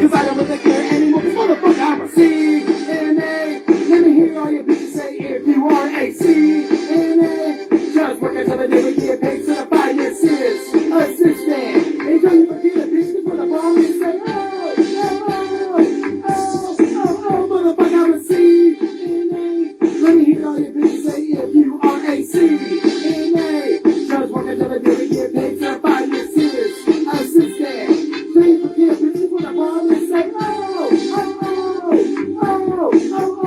cause I don't really care anymore, cause motherfucker, I'm a CNA. Let me hear all your bitches say if you are a CNA. Just work until the day we get paid, certified your serious assistant. And don't you forget a bitch, cause when the bomb is say, motherfucker, I'm a CNA. Let me hear all your bitches say if you are a CNA. Just work until the day we get paid, certified your serious assistant. Don't you forget a bitch, when the bomb is say,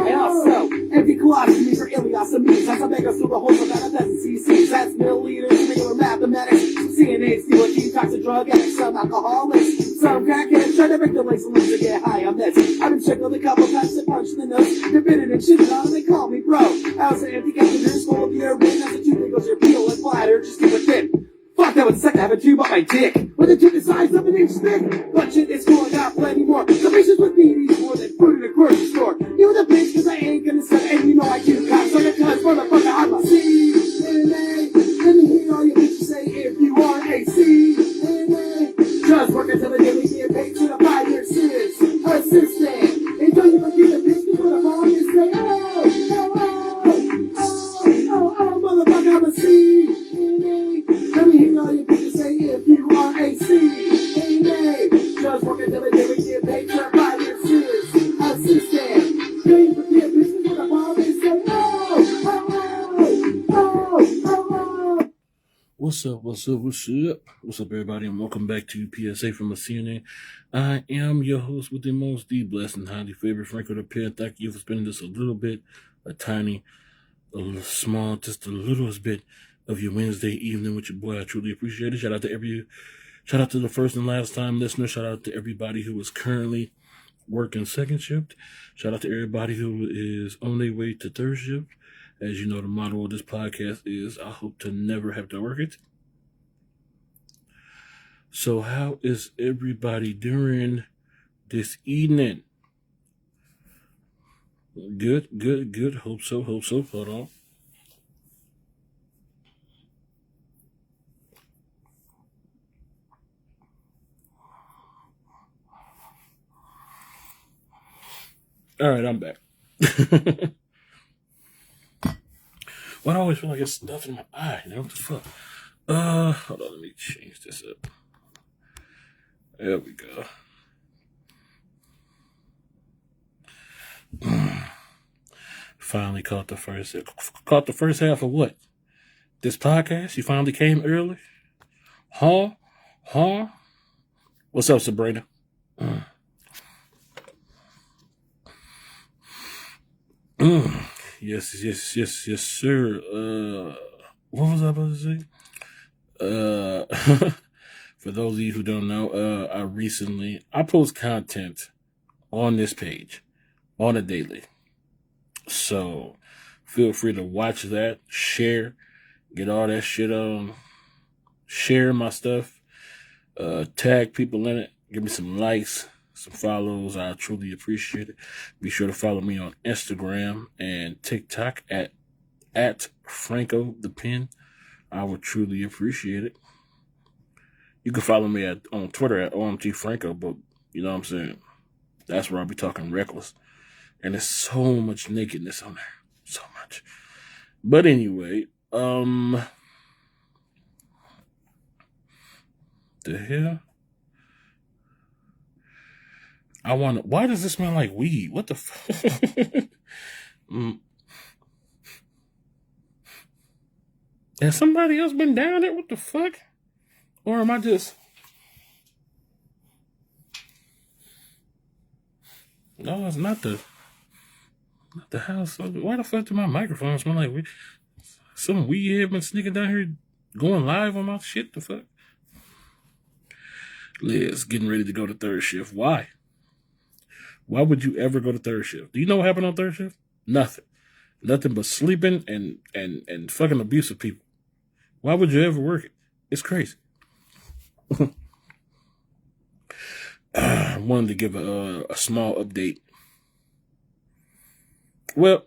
and also, empty colostomies or ileostomies. That's a mega super whole of that doesn't CCs. That's milliliters, regular mathematics. Some CNAs, steal a key, toxic drug addicts, some alcoholics, some crackheads trying to make the legs and to get high on this. I've been checking a couple times to punch in the nose. They're bitter and shit on, they call me bro. I was an empty catheters full of urine. That's the two goes your peel and bladder, just keep it thin. Fuck, that would suck to have a tube on my dick. With a tube the size of an inch thick. But shit is cool, I got plenty more. Some patients with BDs more than food in a grocery store. You the bitch, cause I ain't gonna say, and you know I do cops. So cause motherfucker, I'm a CNA. Let me hear all your bitches say if you are a CNA. Just work until the day we get paid to the 5-year serious assistant. And don't you forget the bitch, cause when the bomb is say, motherfucker, I'm a CNA. Let me hear all your bitches say if you are a CNA. Just work until the day we get paid to the 5-year serious assistant. Don't you forget bitches when the bomb is say, What's up, everybody, and welcome back to PSA from a CNA. I am your host with the most, the blessed and highly favored Franko the Pen. Thank you for spending just a little bit, a little small, just the littlest bit of your Wednesday evening with your boy. I truly appreciate it. Shout out to the first and last time listener. Shout out to everybody who is currently working second shift. Shout out to everybody who is on their way to third shift. As you know, the motto of this podcast is, I hope to never have to work it. So how is everybody doing this evening? Good. Hope so. Hold on. All right, I'm back. Why do I always feel like it's stuff in my eye? You know what the fuck? Hold on, let me change this up. There we go. Finally caught the first half of what? This podcast? You finally came early? Huh? What's up, Sabrina? Yes, sir. What was I about to say? For those of you who don't know, I post content on this page on a daily. So feel free to watch that, share, get all that shit on, share my stuff, tag people in it, give me some likes, some follows. I truly appreciate it. Be sure to follow me on Instagram and TikTok at Franko the Pen. I would truly appreciate it. You can follow me on Twitter at OMT Franko, but you know what I'm saying? That's where I'll be talking reckless. And there's so much nakedness on there. So much. But anyway, the hell? Why does this smell like weed? What the fuck? Has somebody else been down there? What the fuck? Or am I just... No, it's not the house. Why the fuck do my microphone smell like weed? Some weed head been sneaking down here going live on my shit? The fuck? Liz, getting ready to go to third shift. Why? Why would you ever go to third shift? Do you know what happened on third shift? Nothing but sleeping and fucking abusive people. Why would you ever work it? It's crazy. I wanted to give a small update. Well,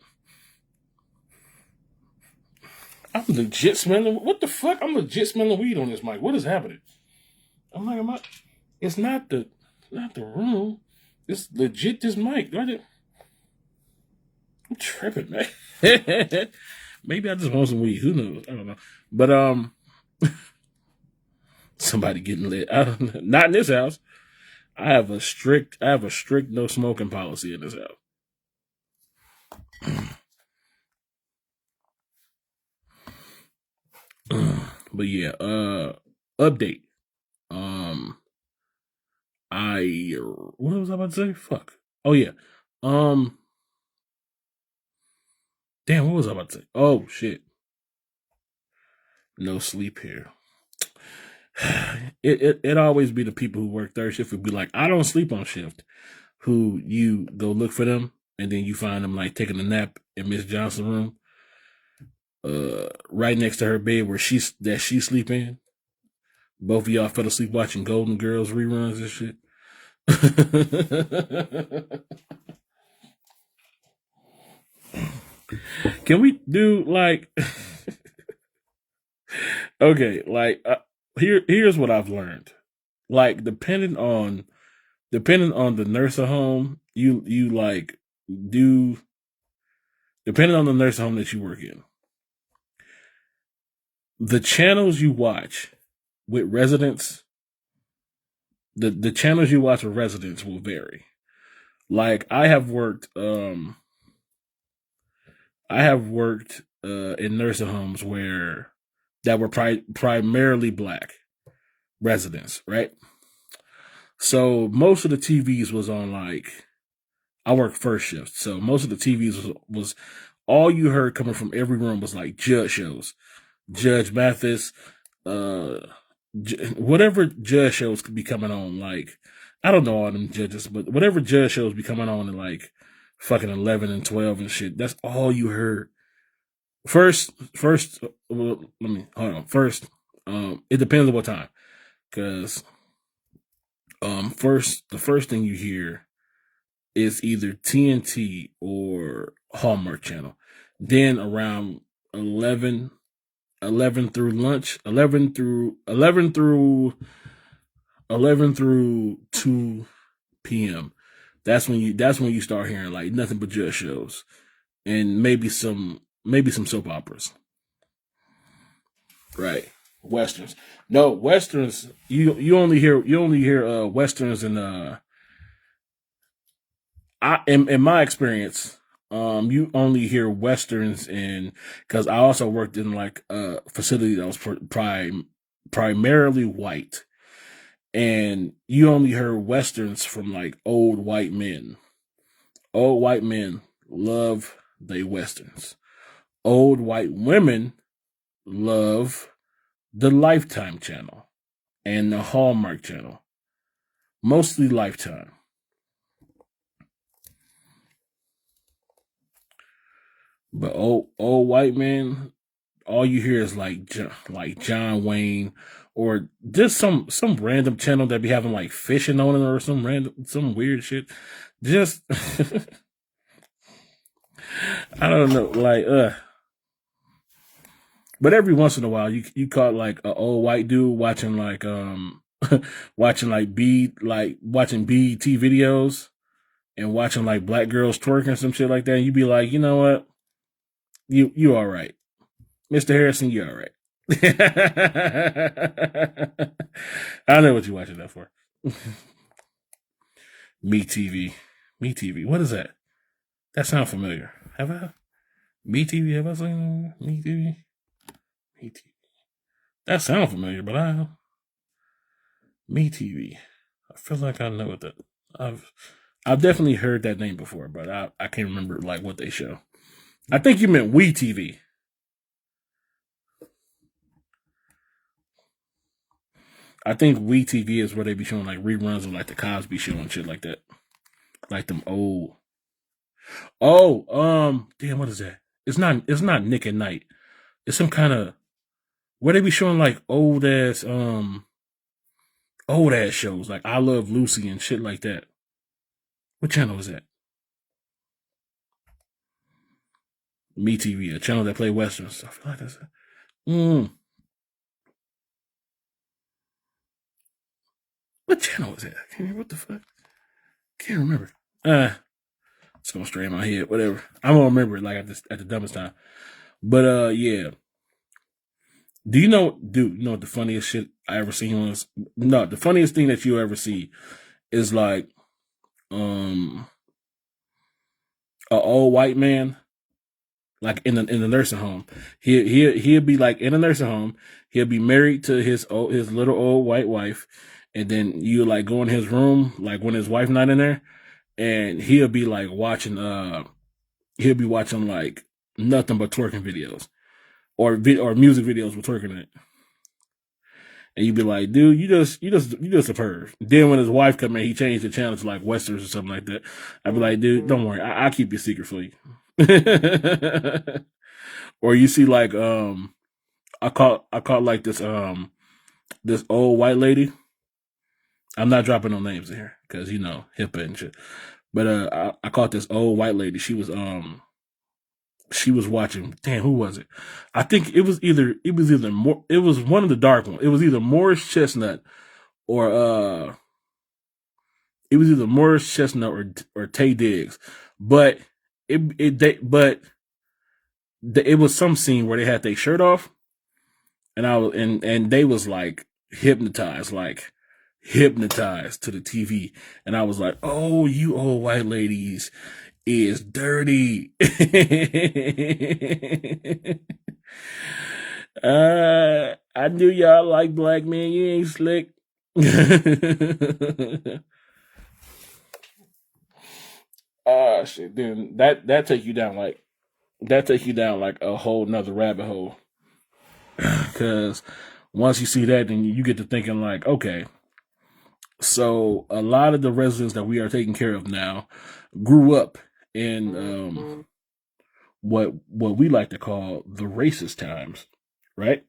I'm legit smelling. What the fuck? I'm legit smelling weed on this mic. What is happening? I'm like, it's not the room. This legit this mic. I'm tripping, man. Maybe I just want some weed. Who knows? I don't know. But somebody getting lit. I don't know. Not in this house. I have a strict no smoking policy in this house. But yeah, update. What was I about to say? Fuck. Oh yeah. Damn, what was I about to say? Oh shit. No sleep here. It always be the people who work third shift would be like, I don't sleep on shift. Who you go look for them and then you find them like taking a nap in Miss Johnson's room, right next to her bed where she sleep in. Both of y'all fell asleep watching Golden Girls reruns and shit. Can we do like okay, like here's what I've learned. Like depending on the nursing home, you like do depending on the nursing home that you work in. The channels you watch with residents, the channels you watch with residents will vary. Like I have worked in nursing homes where that were primarily black residents, right? So most of the TVs was on like I worked first shift, so most of the TVs was all you heard coming from every room was like judge shows, Judge Mathis, whatever judge shows could be coming on. Like I don't know all them judges, but whatever judge shows be coming on in like fucking 11 and 12 and shit. That's all you heard. First, well, let me hold on. First, it depends on what time, because the first thing you hear is either TNT or Hallmark Channel. Then around 11 through lunch, 11 through 2 p.m. That's when you start hearing like nothing but judge shows and maybe some soap operas. Right. Westerns. No, westerns you only hear westerns in in my experience, you only hear westerns in because I also worked in like a facility that was primarily white, and you only heard westerns from like old white men. Old white men love they westerns. Old white women love the Lifetime channel and the Hallmark channel. Mostly Lifetime. But old white man, all you hear is like John Wayne or just some random channel that be having like fishing on it or some weird shit. Just I don't know, like but every once in a while you caught like an old white dude watching like watching like watching BET videos and watching like black girls twerking some shit like that, and you be like, you know what? You all right. Mr. Harrison, you all right. I know what you're watching that for. Me TV. Me TV. What is that? That sounds familiar. Have I? Me TV? Have I seen Me TV? Me TV. That sounds familiar, but Me TV. I feel like I know that. I've definitely heard that name before, but I can't remember like what they show. I think you meant We TV. I think We TV is where they be showing like reruns of like the Cosby Show and shit like that, like them old. Oh, damn, what is that? It's not Nick at Night. It's some kind of where they be showing like old ass shows like I Love Lucy and shit like that. What channel is that? Me TV, a channel that play westerns. I feel like that's it. What channel is that? What the fuck? Can't remember. It's going straight in my head. Whatever. I won't remember it like at the dumbest time. But yeah. Do you know what the funniest shit I ever seen was? No, the funniest thing that you ever see is like an old white man like in the nursing home. He'll be like in a nursing home. He'll be married to his little old white wife, and then you like go in his room like when his wife not in there, and he'll be like watching like nothing but twerking videos or music videos with twerking in it. And you'd be like, dude, you just a perv. Then when his wife come in, he changed the channel to like westerns or something like that. I'd be like, dude, don't worry, I'll keep your secret for you. Or you see like I caught like this old white lady. I'm not dropping no names in here because HIPAA and shit. But I caught this old white lady. She was watching. Damn, who was it? I think it was either more. It was one of the dark ones. It was either Morris Chestnut or or Tay Diggs. But it was some scene where they had their shirt off, and they was like hypnotized to the TV, and I was like, oh, you old white ladies is dirty. I knew y'all like black men. You ain't slick. Shit. Then that take you down like a whole nother rabbit hole. Because once you see that, then you get to thinking like, okay, so a lot of the residents that we are taking care of now grew up in what we like to call the racist times, right?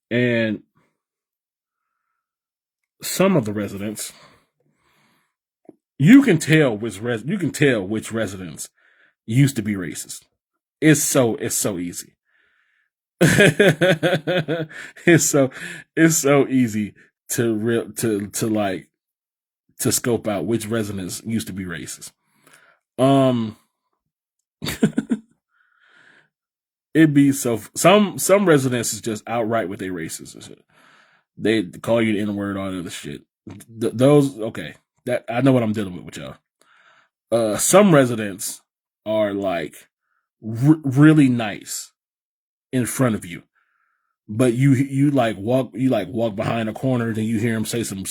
And some of the residents, you can tell which residents used to be racist. It's so easy. It's so easy to scope out which residents used to be racist. It'd be some residents is just outright with their racist and shit. They call you the N-word, all that other shit. Those okay. That I know what I'm dealing with y'all. Some residents are like really nice in front of you, but you walk behind a corner, then you hear them say some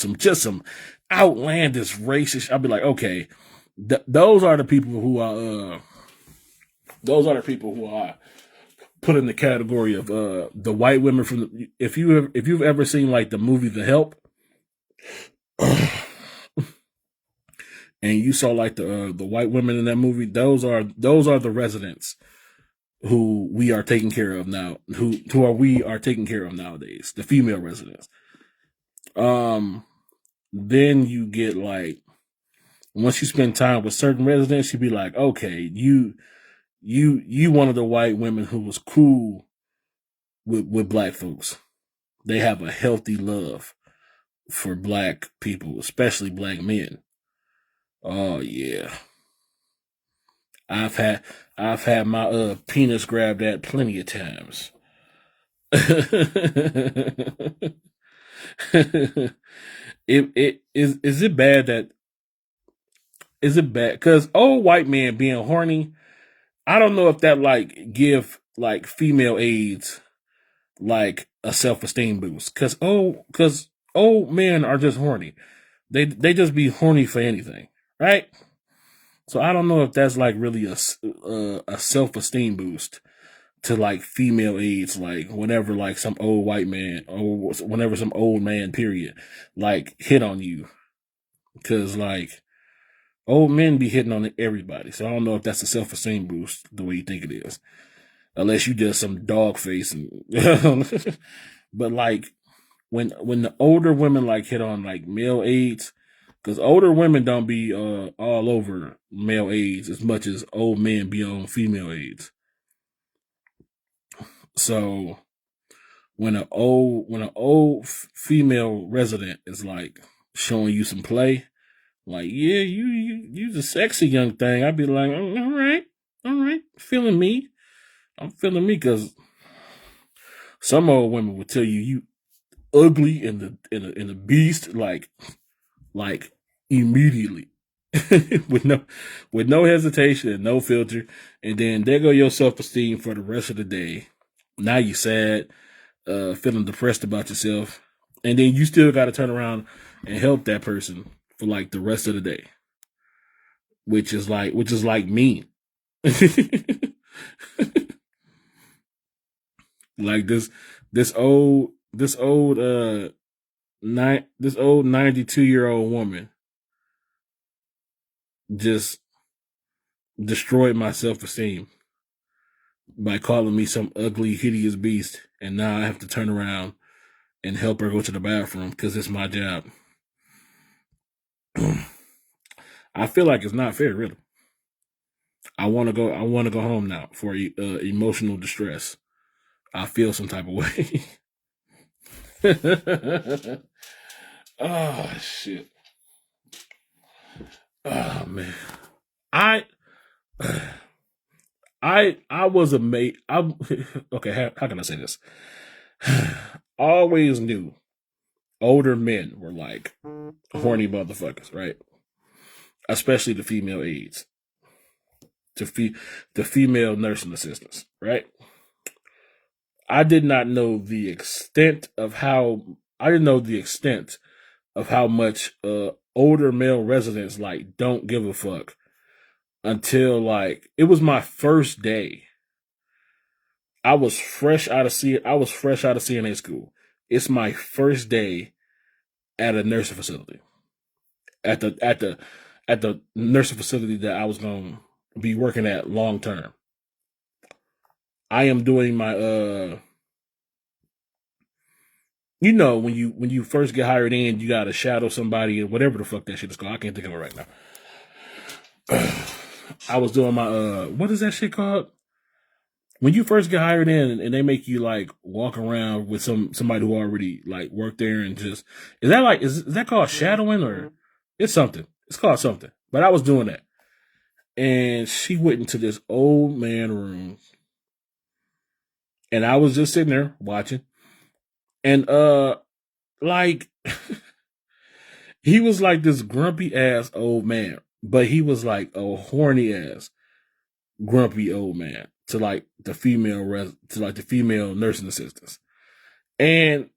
outlandish racist. I'll be like, okay, those are the people who are put in the category of the white women from if you've ever seen like the movie The Help. And you saw like the white women in that movie. Those are the residents who we are taking care of now. We are taking care of nowadays. The female residents. Then you get like once you spend time with certain residents, you be like, okay, you one of the white women who was cool with black folks. They have a healthy love for black people, especially black men. Oh yeah. I've had my penis grabbed at plenty of times. Is it bad because old white man being horny, I don't know if that like give like female aides like a self-esteem boost because old men are just horny. They just be horny for anything, right? So I don't know if that's like really a self-esteem boost to like female aides, like whenever like some old white man or whenever some old man period like hit on you, because like old men be hitting on everybody. So I don't know if that's a self-esteem boost the way you think it is, unless you just some dog face and but like when the older women like hit on like male aides. Because older women don't be all over male aides as much as old men be on female aides. So when an old female resident is like showing you some play, like, yeah, you's a sexy young thing. I'd be like, all right, feeling me. I'm feeling me, because some old women would tell you ugly in the beast, like immediately. with no hesitation and no filter. And then there go your self-esteem for the rest of the day. Now you sad, feeling depressed about yourself. And then you still got to turn around and help that person for like the rest of the day, which is like mean. Like this old 92-year-old woman just destroyed my self-esteem by calling me some ugly, hideous beast. And now I have to turn around and help her go to the bathroom because it's my job. I feel like it's not fair, really. I want to go home now for emotional distress. I feel some type of way. Oh shit. Oh man. I was amazed. Okay, how can I say this? Always knew older men were like horny motherfuckers, right? Especially the female aides, the female nursing assistants, right? I did not know the extent of how much older male residents like don't give a fuck until like it was my first day. I was fresh out of CNA school. It's my first day at a nursing facility. At the nursing facility that I was going to be working at long term. I am doing my when you first get hired in, you gotta shadow somebody and whatever the fuck that shit is called. I can't think of it right now. I was doing my what is that shit called? When you first get hired in and they make you like walk around with somebody who already like worked there and just is that called shadowing, or it's something? It's called something. But I was doing that. And she went into this old man room. And I was just sitting there watching. And like he was like this grumpy ass old man, but he was like a horny ass grumpy old man to like the female nursing assistants. And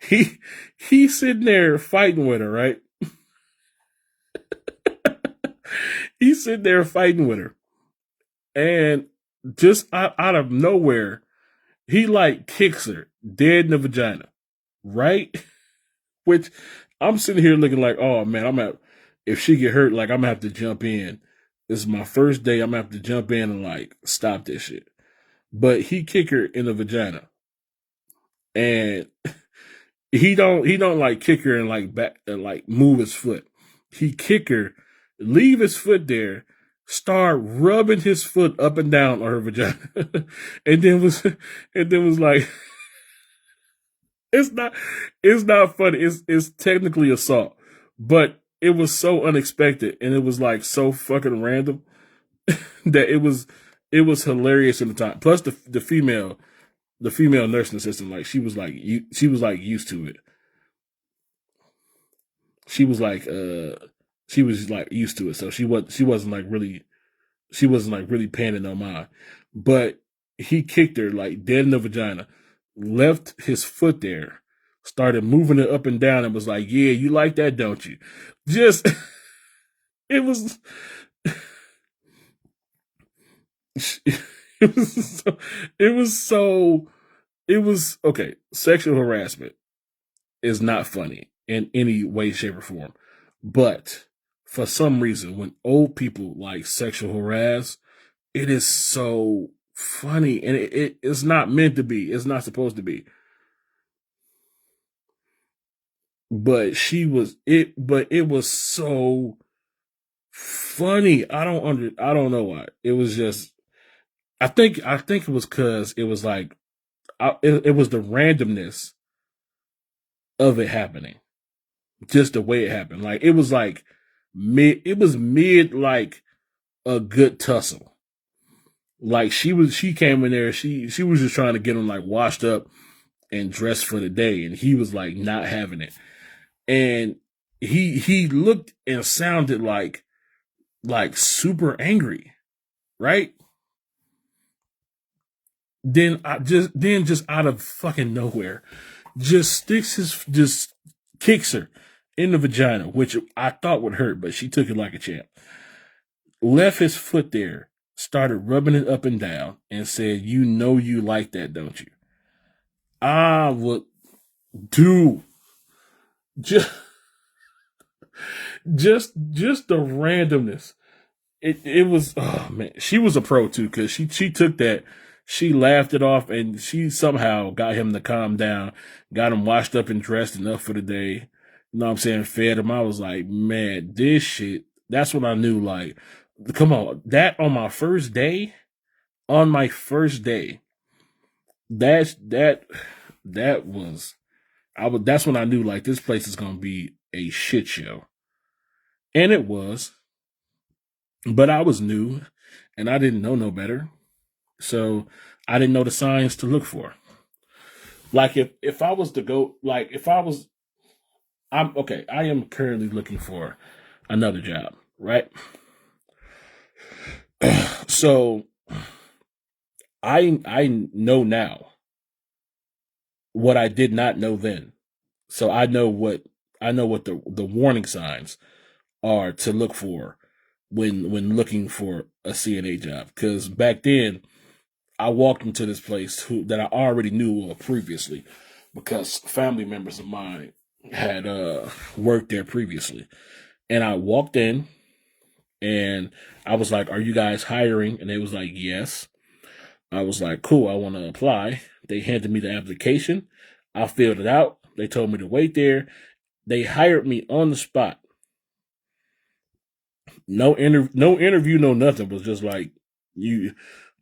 he's sitting there fighting with her, right? He's sitting there fighting with her. And just out of nowhere, he like kicks her dead in the vagina, right? Which I'm sitting here looking like, oh man, if she get hurt, like I'm gonna have to jump in. This is my first day. I'm gonna have to jump in and like stop this shit. But he kick her in the vagina, and he don't like kick her and like back and like move his foot. He kick her, leave his foot there, start rubbing his foot up and down on her vagina, and then was like, it's not funny. It's technically assault, but it was so unexpected and it was like so fucking random that it was hilarious in the time. Plus the female nursing assistant, like she was like used to it. She was like used to it, so she wasn't like really paying it no mind. But he kicked her like dead in the vagina, left his foot there, started moving it up and down, and was like, "Yeah, you like that, don't you?" Just it was okay. Sexual harassment is not funny in any way, shape, or form. But for some reason, when old people like sexual harass, it is so funny, and it's not meant to be. It's not supposed to be. But it was so funny. I don't know why. It was just, I think it was cause it was like it was the randomness of it happening, just the way it happened. Like it was mid like a good tussle. Like she came in there, she was just trying to get him like washed up and dressed for the day, and he was like not having it. And he looked and sounded like super angry, right? Then just out of fucking nowhere, just kicks her in the vagina, which I thought would hurt, but she took it like a champ. Left his foot there, started rubbing it up and down, and said, "You know you like that, don't you?" I would do just the randomness. It was, oh man, she was a pro too, because she took that, she laughed it off, and she somehow got him to calm down, got him washed up and dressed enough for the day. You know what I'm saying? Fed him. I was like, man, this shit. That's when I knew, like, come on, that on my first day, that was, that's when I knew, like, this place is gonna be a shit show, and it was. But I was new, and I didn't know no better, so I didn't know the signs to look for. Like if I was to go, like if I was, I'm okay. I am currently looking for another job, right? So I know now what I did not know then. So I know what the warning signs are to look for when looking for a CNA job. Because back then, I walked into this place that I already knew previously, because family members of mine had worked there previously. And I walked in, and I was like, "Are you guys hiring?" And they was like, "Yes." I was like, "Cool, I want to apply." They handed me the application. I filled it out. They told me to wait there. They hired me on the spot. No interview, no nothing. It was just like, you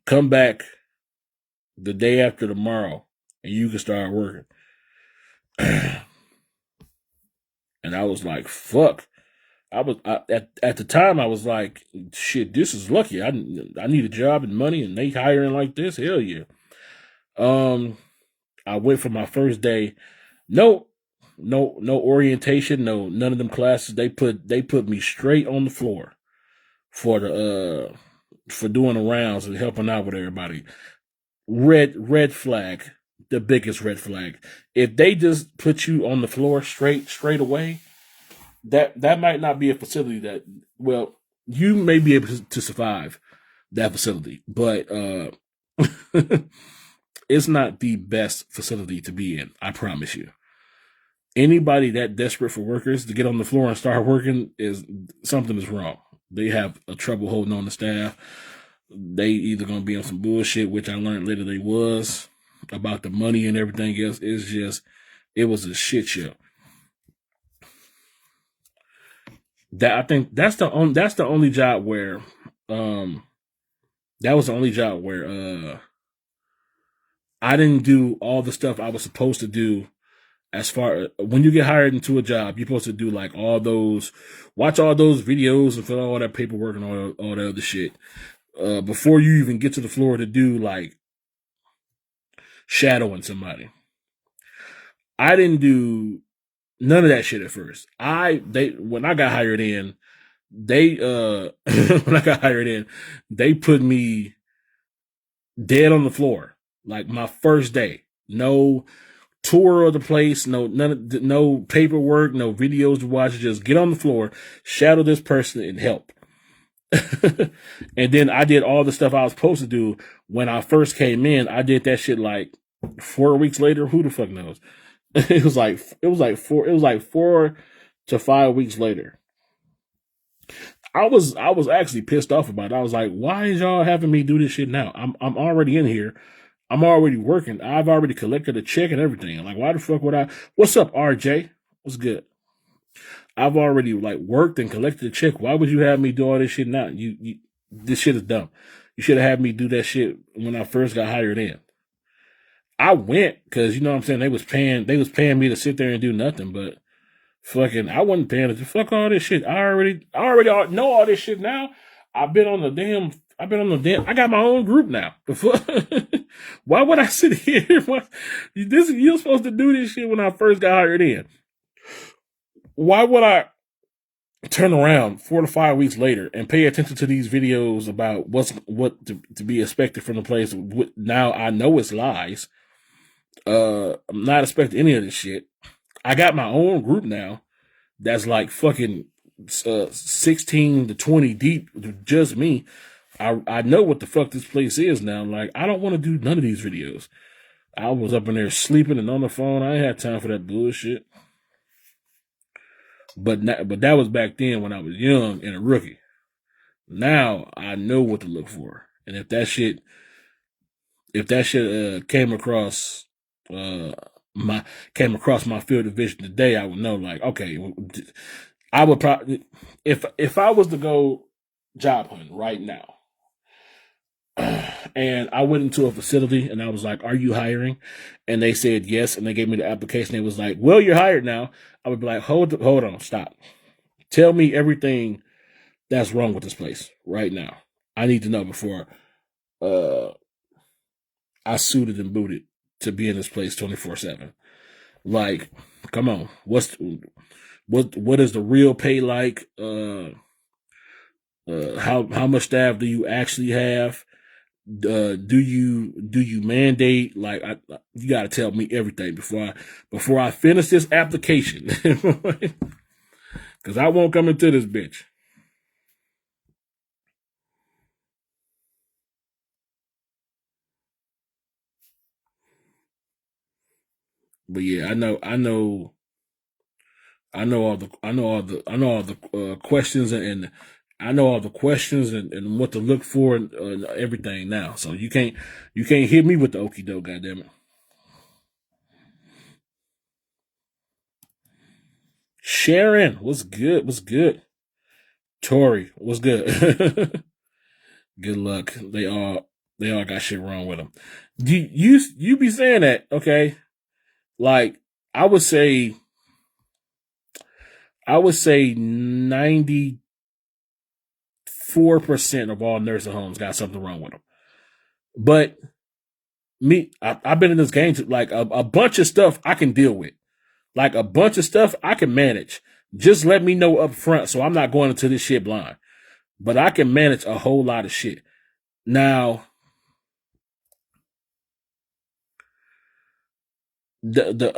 come back the day after tomorrow and you can start working. And I was like, fuck. At the time I was like, shit, this is lucky. I need a job and money, and they hiring like this. Hell yeah. I went for my first day. No orientation, none of them classes. They put me straight on the floor for doing the rounds and helping out with everybody. Red flag, the biggest red flag. If they just put you on the floor straight away, that might not be a facility that, well, you may be able to survive that facility, but it's not the best facility to be in. I promise you. Anybody that desperate for workers to get on the floor and start working, something is wrong. They have a trouble holding on the staff. They either gonna be on some bullshit, which I learned later they was, about the money and everything else. It was a shit show. I think that's the only job where that was the only job where I didn't do all the stuff I was supposed to do. As far when you get hired into a job, you're supposed to do like watch all those videos and fill out all that paperwork and all that other shit before you even get to the floor to do like shadowing somebody. I didn't do none of that shit at first. When I got hired in, they put me dead on the floor, like my first day. No tour of the place, no paperwork, no videos to watch. Just get on the floor, shadow this person, and help. And then I did all the stuff I was supposed to do when I first came in. I did that shit like 4 weeks later. Who the fuck knows? It was like 4 to 5 weeks later. I was actually pissed off about it. I was like, why is y'all having me do this shit now? I'm already in here. I'm already working. I've already collected a check and everything. Like, why the fuck would I? What's up, RJ? What's good? I've already like worked and collected a check. Why would you have me do all this shit now? This shit is dumb. You should have had me do that shit when I first got hired in. I went because, you know what I'm saying, they was paying me to sit there and do nothing, but fucking, I wasn't paying attention. Fuck all this shit. I already know all this shit now. I've been on the damn, I got my own group now. The fuck? Why would I sit here? You're supposed to do this shit when I first got hired in. Why would I turn around 4 to 5 weeks later and pay attention to these videos about what to be expected from the place? Now I know it's lies. I'm not expecting any of this shit. I got my own group now that's like fucking 16 to 20 deep, just me. I know what the fuck this place is now. Like, I don't want to do none of these videos. I was up in there sleeping and on the phone. I ain't had time for that bullshit. But that was back then when I was young and a rookie. Now I know what to look for. And if that shit came across my field of vision today, I would know, like, okay, I would probably, if I was to go job hunting right now, and I went into a facility and I was like, "Are you hiring?" And they said yes, and they gave me the application. They was like, "Well, you're hired now." I would be like, hold on, stop. Tell me everything that's wrong with this place right now. I need to know before I suited and booted to be in this place 24/7. Like, come on, what is the real pay like? How much staff do you actually have? Do you mandate, like, you got to tell me everything before I finish this application, because I won't come into this bitch. But yeah, I know all the questions, and I know all the questions and what to look for and everything now. So you can't hit me with the okie doke, goddammit. Sharon, what's good? What's good? Tori, what's good? Good luck. They all got shit wrong with them. You be saying that, okay? Like, I would say 94% of all nursing homes got something wrong with them. But I've been in this game to, like, a bunch of stuff I can deal with. Like, a bunch of stuff I can manage. Just let me know up front so I'm not going into this shit blind. But I can manage a whole lot of shit. Now, the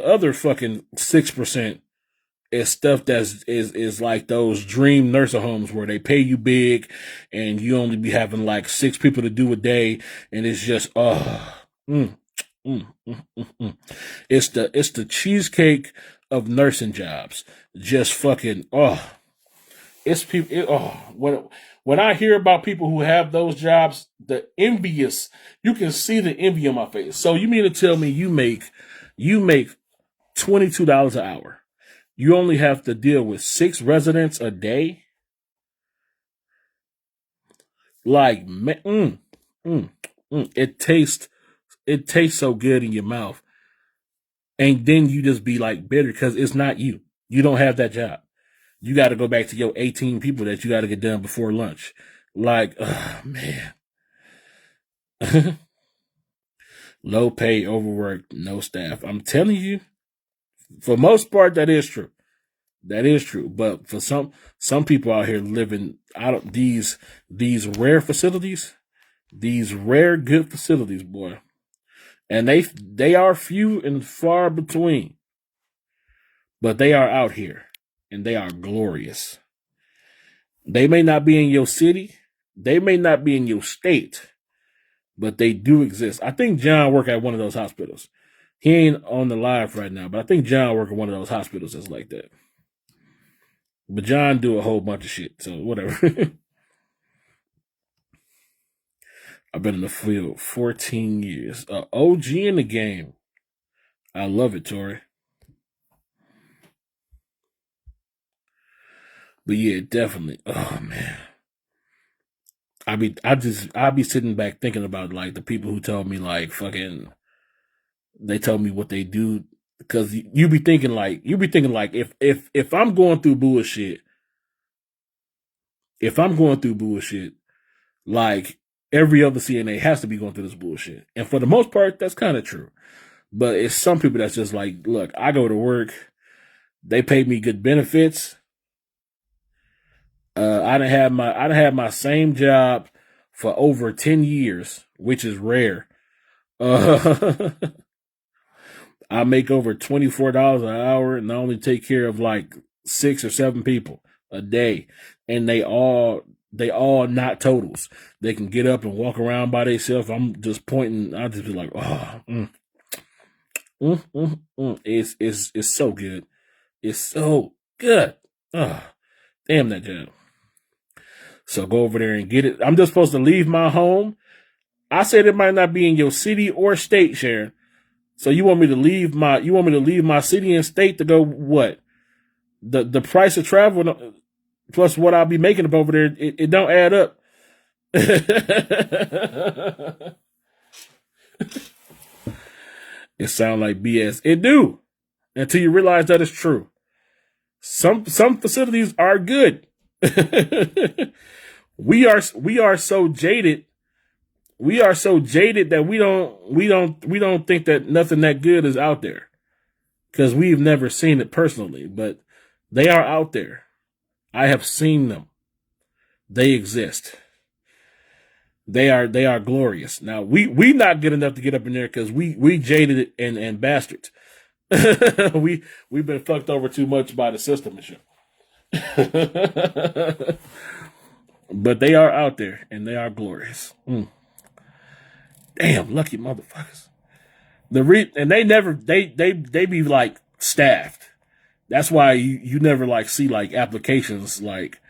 other fucking 6% is stuff is like those dream nursing homes where they pay you big and you only be having like 6 people to do a day, and it's just it's the cheesecake of nursing jobs. Just fucking it's people. When I hear about people who have those jobs, the envious, you can see the envy on my face. So you mean to tell me you make $22 an hour? You only have to deal with 6 residents a day? Like, it tastes so good in your mouth. And then you just be like bitter because it's not you. You don't have that job. You got to go back to your 18 people that you got to get done before lunch. Like, man. Low pay, overworked, no staff. I'm telling you, for most part, that is true. That is true. But for some people out here living out of these rare facilities, these rare good facilities, boy, and they are few and far between, but they are out here and they are glorious. They may not be in your city, they may not be in your state, but they do exist. I think John work at one of those hospitals. He ain't on the live right now, but I think John work at one of those hospitals that's like that. But John do a whole bunch of shit, so whatever. I've been in the field 14 years. OG in the game. I love it, Tori. But yeah, definitely. Oh man. I be sitting back thinking about, like, the people who told me, like, fucking They tell me what they do, because you be thinking like if I'm going through bullshit, like every other CNA has to be going through this bullshit. And for the most part, that's kind of true. But it's some people that's just like, look, I go to work, they pay me good benefits. I done had my same job for over 10 years, which is rare. I make over $24 an hour, and I only take care of like 6 or 7 people a day, and they all not totals. They can get up and walk around by themselves. I'm just pointing. I just be like, It's so good. It's so good. Damn that job. So go over there and get it. I'm just supposed to leave my home. I said it might not be in your city or state, Sharon. So you want me to leave my city and state to go what? The price of travel plus what I'll be making up over there, it don't add up. It sound like BS. It do. Until you realize that it's true. Some facilities are good. We are so jaded. We are so jaded that we don't think that nothing that good is out there, because we've never seen it personally, but they are out there. I have seen them. They exist. They are glorious. Now we not good enough to get up in there because we jaded and bastards. We've been fucked over too much by the system and shit. But they are out there and they are glorious. Damn, lucky motherfuckers. And they be like staffed. That's why you never like see like applications like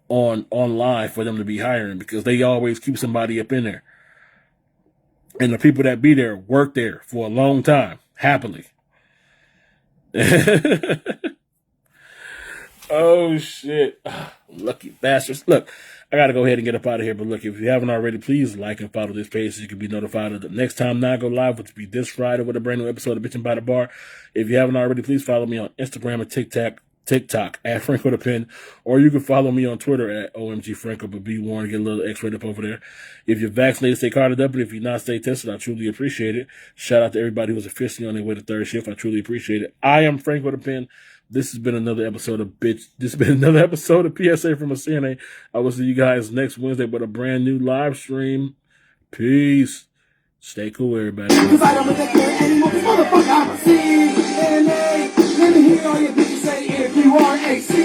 online for them to be hiring, because they always keep somebody up in there. And the people that be there work there for a long time, happily. Oh shit. Lucky bastards. Look, I gotta go ahead and get up out of here. But look, if you haven't already, please like and follow this page so you can be notified of the next time I go live, which will be this Friday with a brand new episode of Bitchin' by the Bar. If you haven't already, please follow me on Instagram and TikTok at Franko the Pen, or you can follow me on Twitter at OMG Franko, but be warned, get a little X-rated up over there. If you're vaccinated, stay carded up, and if you're not, stay tested. I truly appreciate it. Shout out to everybody who's officially on their way to third shift. I truly appreciate it. I am Franko the Pen. This has been another episode of PSA from a CNA. I will see you guys next Wednesday with a brand new live stream. Peace. Stay cool, everybody. Cause I don't live there anymore, motherfucker, I'm a CNA. Let me hear all your bitches say if you are a CNA.